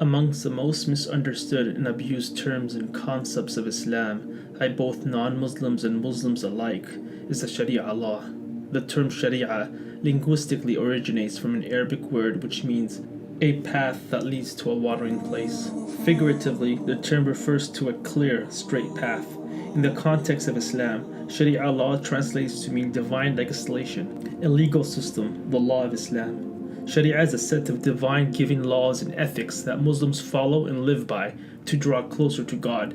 Amongst the most misunderstood and abused terms and concepts of Islam by both non-Muslims and Muslims alike is the Sharia law. The term Sharia linguistically originates from an Arabic word which means a path that leads to a watering place. Figuratively, the term refers to a clear, straight path. In the context of Islam, Sharia law translates to mean divine legislation, a legal system, the law of Islam. Sharia is a set of divine given laws and ethics that Muslims follow and live by to draw closer to God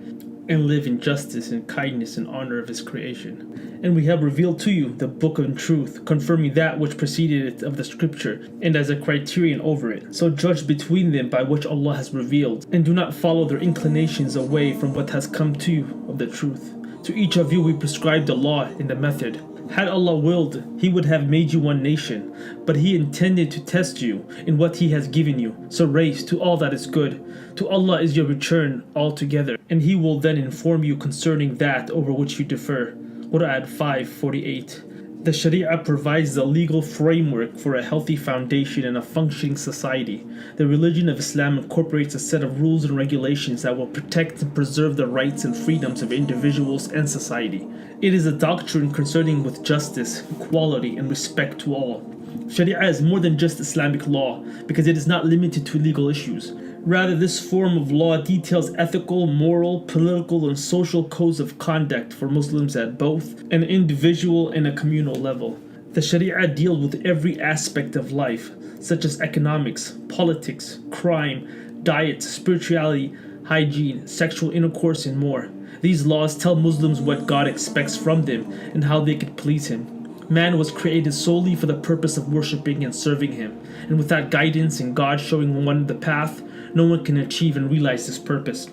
and live in justice and kindness in honor of His creation. And we have revealed to you the book of truth, confirming that which preceded it of the scripture, and as a criterion over it. So judge between them by which Allah has revealed, and do not follow their inclinations away from what has come to you of the truth. To each of you we prescribed the law and the method. Had Allah willed, He would have made you one nation, but He intended to test you in what He has given you. So race to all that is good. To Allah is your return altogether, and He will then inform you concerning that over which you differ. Quran 5:48. The Sharia provides the legal framework for a healthy foundation and a functioning society. The religion of Islam incorporates a set of rules and regulations that will protect and preserve the rights and freedoms of individuals and society. It is a doctrine concerning with justice, equality, and respect to all. Sharia is more than just Islamic law because it is not limited to legal issues. Rather, this form of law details ethical, moral, political, and social codes of conduct for Muslims at both an individual and a communal level. The Sharia deals with every aspect of life, such as economics, politics, crime, diet, spirituality, hygiene, sexual intercourse, and more. These laws tell Muslims what God expects from them and how they could please Him. Man was created solely for the purpose of worshiping and serving Him, and without guidance and God showing one the path, no one can achieve and realize this purpose.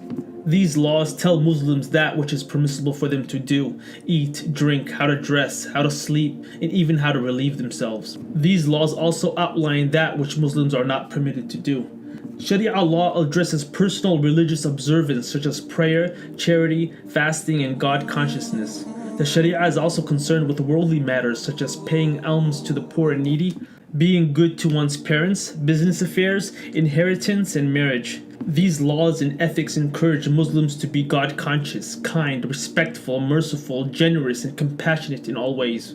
These laws tell Muslims that which is permissible for them to do, eat, drink, how to dress, how to sleep, and even how to relieve themselves. These laws also outline that which Muslims are not permitted to do. Sharia law addresses personal religious observance such as prayer, charity, fasting, and God consciousness. The Sharia is also concerned with worldly matters such as paying alms to the poor and needy, being good to one's parents, business affairs, inheritance, and marriage. These laws and ethics encourage Muslims to be God-conscious, kind, respectful, merciful, generous, and compassionate in all ways.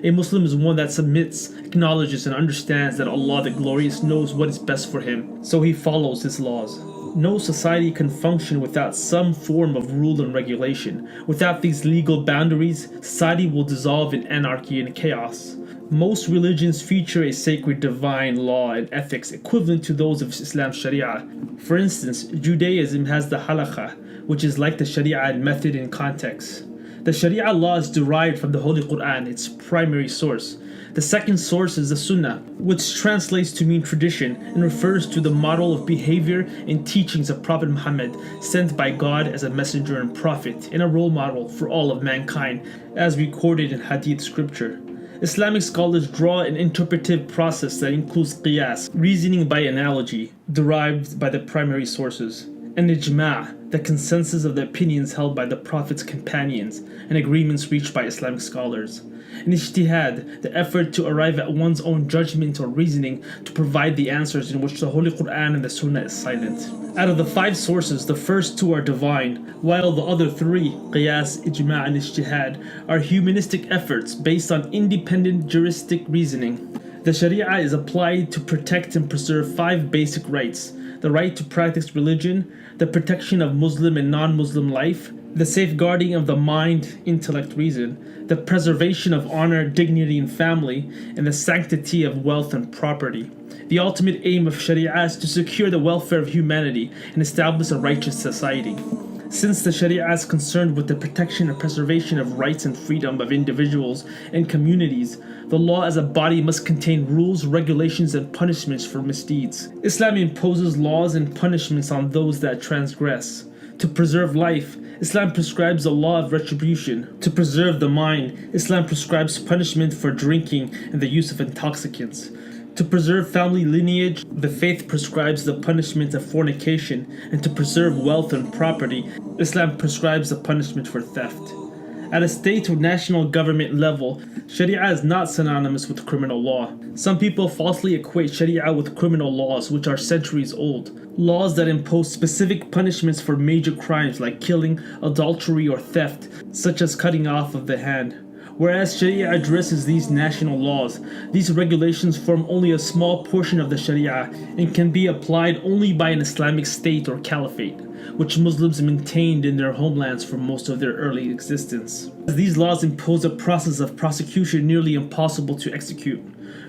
A Muslim is one that submits, acknowledges, and understands that Allah the Glorious knows what is best for him, so he follows His laws. No society can function without some form of rule and regulation. Without these legal boundaries, society will dissolve in anarchy and chaos. Most religions feature a sacred divine law and ethics equivalent to those of Islam's Sharia. For instance, Judaism has the halakha, which is like the Sharia in method and context. The Sharia law is derived from the Holy Quran, its primary source. The second source is the Sunnah, which translates to mean tradition and refers to the model of behavior and teachings of Prophet Muhammad, sent by God as a messenger and prophet, and a role model for all of mankind, as recorded in Hadith scripture. Islamic scholars draw an interpretive process that includes qiyas, reasoning by analogy, derived by the primary sources, and ijma', the consensus of the opinions held by the Prophet's companions, and agreements reached by Islamic scholars. And ijtihad, the effort to arrive at one's own judgment or reasoning to provide the answers in which the Holy Quran and the Sunnah is silent. Out of the 5 sources, the first 2 are divine, while the other 3, qiyas, ijma', and ijtihad, are humanistic efforts based on independent juristic reasoning. The Sharia is applied to protect and preserve 5 basic rights: the right to practice religion, the protection of Muslim and non-Muslim life, the safeguarding of the mind, intellect, reason, the preservation of honor, dignity, and family, and the sanctity of wealth and property. The ultimate aim of Sharia is to secure the welfare of humanity and establish a righteous society. Since the Sharia is concerned with the protection and preservation of rights and freedom of individuals and communities, the law as a body must contain rules, regulations, and punishments for misdeeds. Islam imposes laws and punishments on those that transgress. To preserve life, Islam prescribes a law of retribution. To preserve the mind, Islam prescribes punishment for drinking and the use of intoxicants. To preserve family lineage, the faith prescribes the punishment of fornication, and to preserve wealth and property, Islam prescribes the punishment for theft. At a state or national government level, Sharia is not synonymous with criminal law. Some people falsely equate Sharia with criminal laws, which are centuries old. Laws that impose specific punishments for major crimes like killing, adultery, or theft, such as cutting off of the hand. Whereas Sharia addresses these national laws, these regulations form only a small portion of the Sharia and can be applied only by an Islamic state or caliphate, which Muslims maintained in their homelands for most of their early existence. These laws impose a process of prosecution nearly impossible to execute.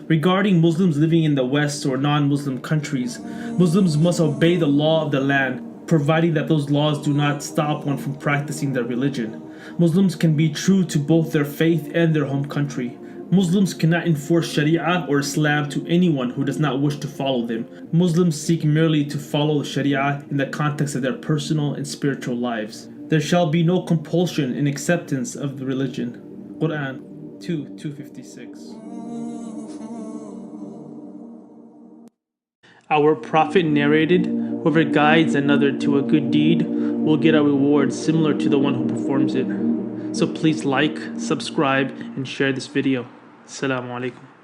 Regarding Muslims living in the West or non-Muslim countries, Muslims must obey the law of the land, providing that those laws do not stop one from practicing their religion. Muslims can be true to both their faith and their home country. Muslims cannot enforce Sharia or Islam to anyone who does not wish to follow them. Muslims seek merely to follow Sharia in the context of their personal and spiritual lives. There shall be no compulsion in acceptance of the religion. Quran 2:256. Our Prophet narrated, "Whoever guides another to a good deed will get a reward similar to the one who performs it." So please like, subscribe, and share this video. Assalamu alaikum.